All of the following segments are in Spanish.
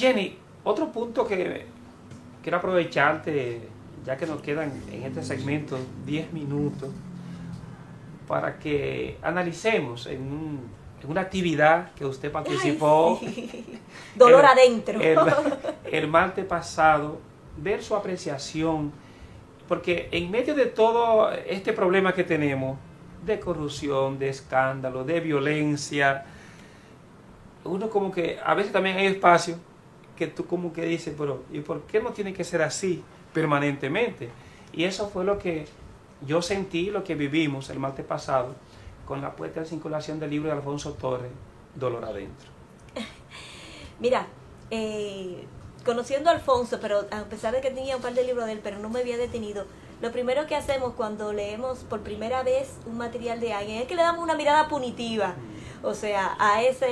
Jenny, otro punto que quiero aprovecharte, ya que nos quedan en este segmento 10 minutos, para que analicemos en una actividad que usted participó. Ay, sí. Dolor adentro. El martes pasado, ver su apreciación, porque en medio de todo este problema que tenemos, de corrupción, de escándalo, de violencia, uno como que, a veces también hay espacio que tú como que dices, pero ¿y por qué no tiene que ser así permanentemente? Y eso fue lo que yo sentí, lo que vivimos el martes pasado, con la puesta en circulación del libro de Alfonso Torres, Dolor Adentro. Mira, conociendo a Alfonso, pero a pesar de que tenía un par de libros de él, pero no me había detenido, lo primero que hacemos cuando leemos por primera vez un material de alguien es que le damos una mirada punitiva, o sea, a eso,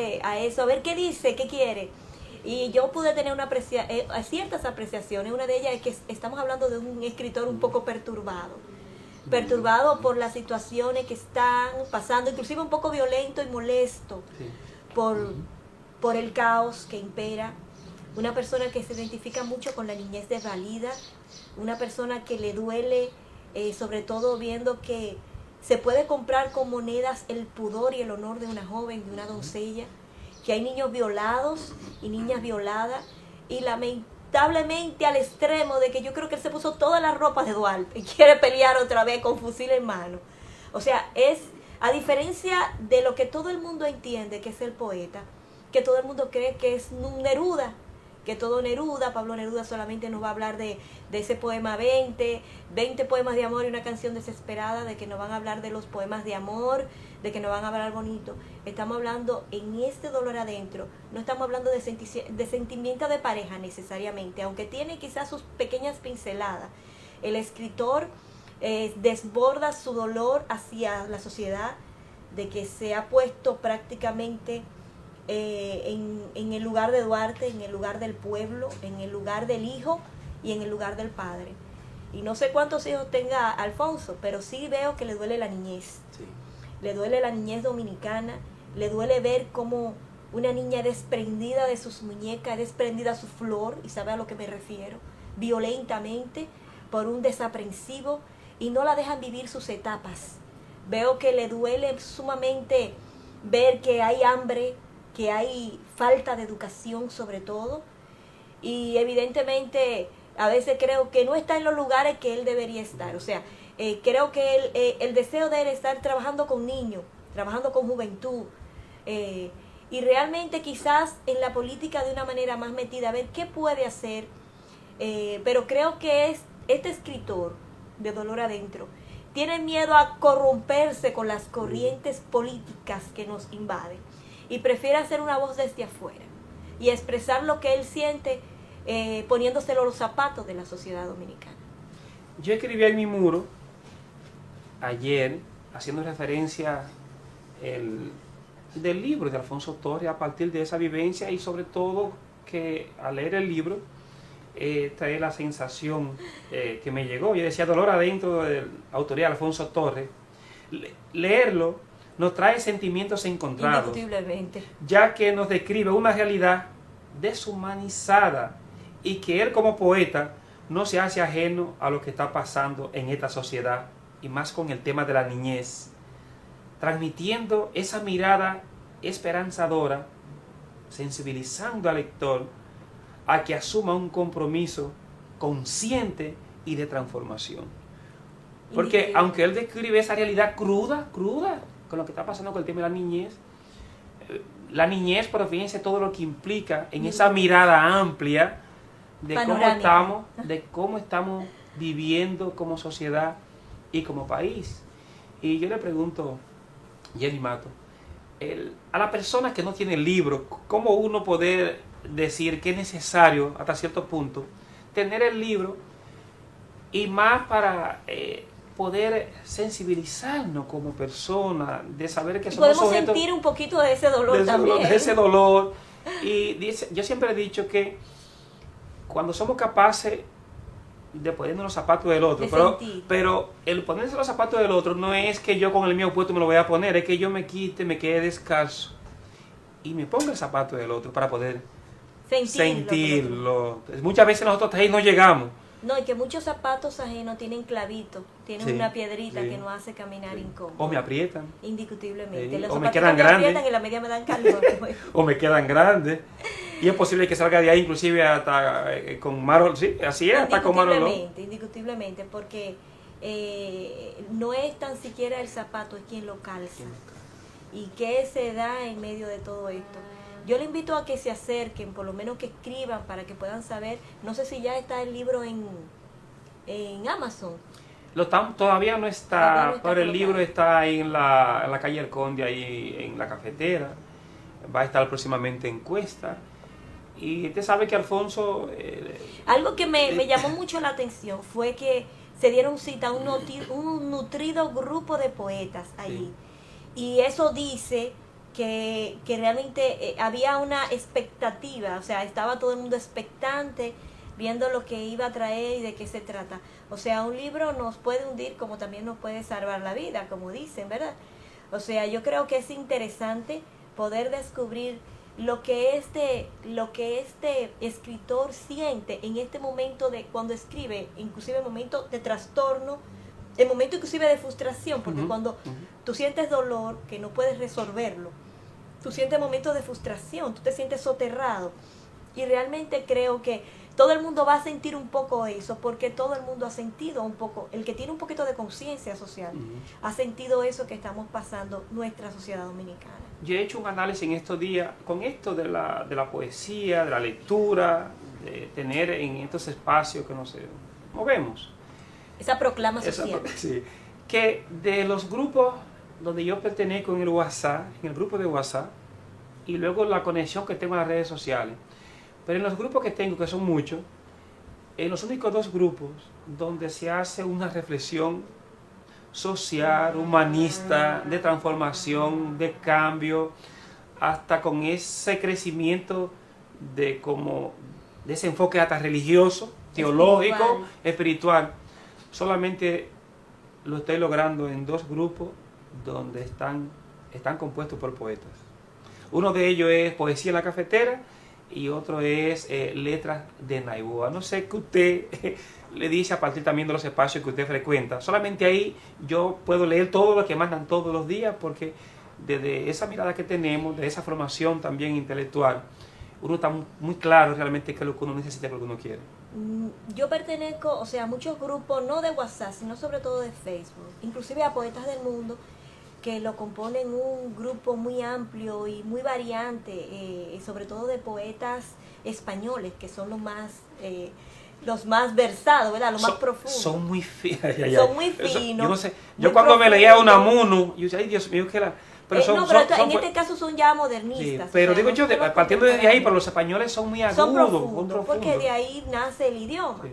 a ver qué dice, qué quiere. Y yo pude tener ciertas apreciaciones. Una de ellas es que estamos hablando de un escritor un poco perturbado por las situaciones que están pasando, inclusive un poco violento y molesto por el caos que impera. Una persona que se identifica mucho con la niñez desvalida, una persona que le duele, sobre todo viendo que se puede comprar con monedas el pudor y el honor de una joven, de una doncella, que hay niños violados y niñas violadas, y lamentablemente al extremo de que yo creo que él se puso toda la ropa de Duarte y quiere pelear otra vez con fusil en mano. O sea, es a diferencia de lo que todo el mundo entiende que es el poeta, que todo el mundo cree que es un Neruda, que todo Neruda, Pablo Neruda solamente nos va a hablar de ese poema 20 poemas de amor y una canción desesperada, de que nos van a hablar de los poemas de amor, de que nos van a hablar bonito. Estamos hablando en este Dolor Adentro, no estamos hablando de sentimiento de pareja necesariamente, aunque tiene quizás sus pequeñas pinceladas. El escritor desborda su dolor hacia la sociedad, de que se ha puesto prácticamente en el lugar de Duarte, en el lugar del pueblo, en el lugar del hijo y en el lugar del padre. Y no sé cuántos hijos tenga Alfonso, pero sí veo que le duele la niñez. Sí. Le duele la niñez dominicana, le duele ver cómo una niña desprendida de sus muñecas, desprendida su flor, y sabe a lo que me refiero, violentamente, por un desaprensivo, y no la dejan vivir sus etapas. Veo que le duele sumamente ver que hay hambre, que hay falta de educación sobre todo, y evidentemente a veces creo que no está en los lugares que él debería estar. O sea, creo que el deseo de él es estar trabajando con niños, trabajando con juventud, y realmente quizás en la política de una manera más metida, a ver qué puede hacer, pero creo que este escritor de Dolor Adentro tiene miedo a corromperse con las corrientes políticas que nos invaden, y prefiere hacer una voz desde afuera y expresar lo que él siente, poniéndose los zapatos de la sociedad dominicana. Yo escribí en mi muro ayer, haciendo referencia del libro de Alfonso Torres, a partir de esa vivencia, y sobre todo que al leer el libro trae la sensación que me llegó. Yo decía, Dolor Adentro, de la autoría de Alfonso Torres. Leerlo nos trae sentimientos encontrados, indiscutiblemente, ya que nos describe una realidad deshumanizada, y que él como poeta no se hace ajeno a lo que está pasando en esta sociedad, y más con el tema de la niñez, transmitiendo esa mirada esperanzadora, sensibilizando al lector a que asuma un compromiso consciente y de transformación. Porque aunque él describe esa realidad cruda, con lo que está pasando con el tema de la niñez, pero fíjense todo lo que implica en esa mirada amplia de cómo estamos viviendo como sociedad y como país. Y yo le pregunto, Jenny Mato, a la persona que no tiene el libro, ¿cómo uno poder decir que es necesario hasta cierto punto tener el libro, y más para poder sensibilizarnos como personas, de saber que somos podemos sentir un poquito de ese dolor también. De ese dolor. Y yo siempre he dicho que cuando somos capaces de ponernos los zapatos del otro, pero el ponerse los zapatos del otro no es que yo con el mío puesto me lo voy a poner, es que yo me quede descalzo y me ponga el zapato del otro para poder sentirlo. Muchas veces nosotros ahí no llegamos. No, y que muchos zapatos ajenos tienen clavitos, tienen Sí, una piedrita sí. que nos hace caminar incómodo. O me aprietan, Indiscutiblemente. Sí, Los o me zapatos quedan me grandes. aprietan y la media me dan calor. Pues. o me quedan grandes. Y es posible que salga de ahí inclusive hasta con mal, sí, así es, hasta con mal olor. Indiscutiblemente, porque no es tan siquiera el zapato, es quien lo calza. ¿Y qué se da en medio de todo esto? Yo le invito a que se acerquen, por lo menos que escriban para que puedan saber. No sé si ya está el libro en Amazon. Todavía no está, Todavía no está pero el colocado. libro está ahí en la calle El Conde, ahí en la cafetera. Va a estar próximamente en Cuesta. Y usted sabe que Alfonso... Algo que me llamó mucho la atención fue que se dieron cita a un nutrido grupo de poetas allí. Sí. Y eso dice que realmente había una expectativa, o sea, estaba todo el mundo expectante, viendo lo que iba a traer y de qué se trata. O sea, un libro nos puede hundir como también nos puede salvar la vida, como dicen, ¿verdad? O sea, yo creo que es interesante poder descubrir lo que este escritor siente en este momento de cuando escribe, inclusive en momentos de trastorno, en momentos inclusive de frustración, porque cuando tú sientes dolor que no puedes resolverlo, tú sientes momentos de frustración, tú te sientes soterrado, y realmente creo que todo el mundo va a sentir un poco eso, porque todo el mundo ha sentido un poco, el que tiene un poquito de conciencia social, ha sentido eso que estamos pasando nuestra sociedad dominicana. Yo he hecho un análisis en estos días con esto de la poesía, de la lectura, de tener en estos espacios que nos movemos. Esa proclama social. Sí, que de los grupos donde yo pertenezco en el WhatsApp, en el grupo de WhatsApp, y luego la conexión que tengo en las redes sociales, pero en los grupos que tengo, que son muchos, en los únicos dos grupos donde se hace una reflexión social, humanista, de transformación, de cambio, hasta con ese crecimiento de ese enfoque hasta religioso, teológico, espiritual. Solamente lo estoy logrando en dos grupos donde están compuestos por poetas. Uno de ellos es Poesía en la Cafetera y otro es Letras de Naiboa. No sé qué usted le dice a partir también de los espacios que usted frecuenta. Solamente ahí yo puedo leer todo lo que mandan todos los días, porque desde esa mirada que tenemos, de esa formación también intelectual, uno está muy claro realmente qué es lo que uno necesita, qué es lo que uno quiere. Yo pertenezco, o sea, a muchos grupos, no de WhatsApp, sino sobre todo de Facebook, inclusive a Poetas del Mundo, que lo componen un grupo muy amplio y muy variante, sobre todo de poetas españoles, que son los más versados, ¿verdad? Los más profundos. Son muy finos. Son muy finos. Yo no sé, yo cuando me leía Unamuno, yo decía, ay Dios mío, que era... Pero en este caso son ya modernistas. Sí, pero o sea, digo yo, partiendo desde ahí, pero los españoles son muy agudos. Son profundos, porque de ahí nace el idioma. Sí.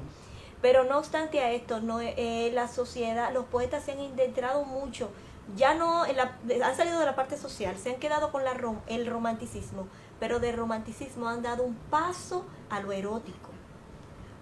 Pero no obstante a esto, la sociedad, los poetas se han adentrado mucho, ya no han salido de la parte social, se han quedado con el romanticismo, pero del romanticismo han dado un paso a lo erótico.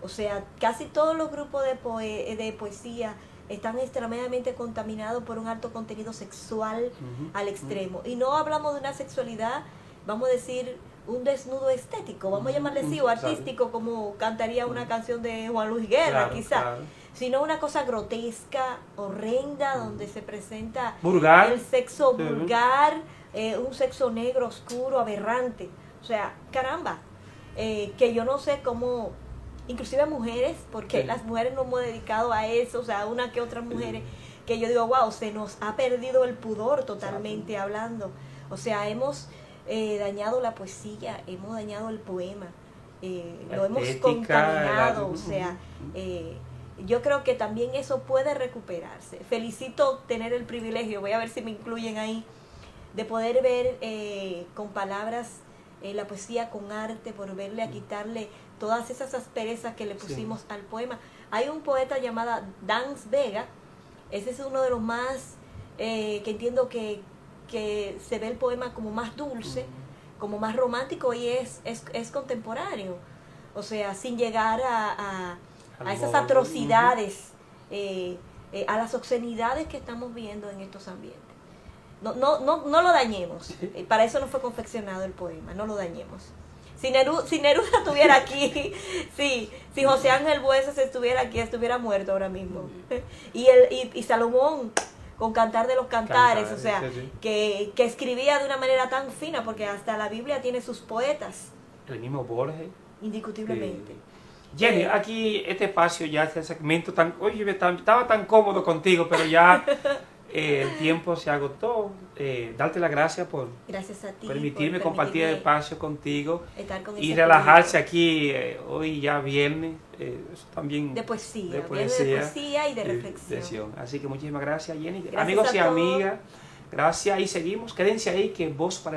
O sea, casi todos los grupos de poesía están extremadamente contaminados por un alto contenido sexual al extremo. Y no hablamos de una sexualidad, vamos a decir, un desnudo estético, vamos a llamarle así, o artístico, como cantaría una canción de Juan Luis Guerra, quizá. Claro. Sino una cosa grotesca, horrenda, donde se presenta vulgar, el sexo vulgar, un sexo negro, oscuro, aberrante. O sea, caramba, que yo no sé cómo... Inclusive mujeres, porque las mujeres nos hemos dedicado a eso, o sea, una que otras mujeres, que yo digo, wow, se nos ha perdido el pudor totalmente hablando. O sea, hemos dañado la poesía, hemos dañado el poema, lo hemos contaminado, o sea, yo creo que también eso puede recuperarse. Felicito tener el privilegio, voy a ver si me incluyen ahí, de poder ver con palabras la poesía con arte, por verle a quitarle todas esas asperezas que le pusimos al poema. Hay un poeta llamado Dance Vega, ese es uno de los más, que entiendo que se ve el poema como más dulce, como más romántico, y es contemporáneo. O sea, sin llegar a esas atrocidades, a las obscenidades que estamos viendo en estos ambientes. No lo dañemos, para eso no fue confeccionado el poema, no lo dañemos. Si Neruda estuviera aquí, sí, si José Ángel Buesos estuviera aquí, estuviera muerto ahora mismo. Y Salomón, con Cantar de los Cantares, o sea, sí. que escribía de una manera tan fina, porque hasta la Biblia tiene sus poetas, El mismo Borges. indiscutiblemente. Jenny, aquí este espacio ya, este segmento tan... Oye, estaba tan cómodo contigo, pero ya el tiempo se agotó. Darte las gracias por Gracias a ti. permitirme por compartir el permitirme espacio contigo estar con y ese relajarse público aquí hoy ya viernes, eso también de poesía, de viernes de poesía y de reflexión. Así que muchísimas gracias, Jenny. Gracias Amigos a y todos. amigas, gracias y seguimos. Quédense ahí que Voz para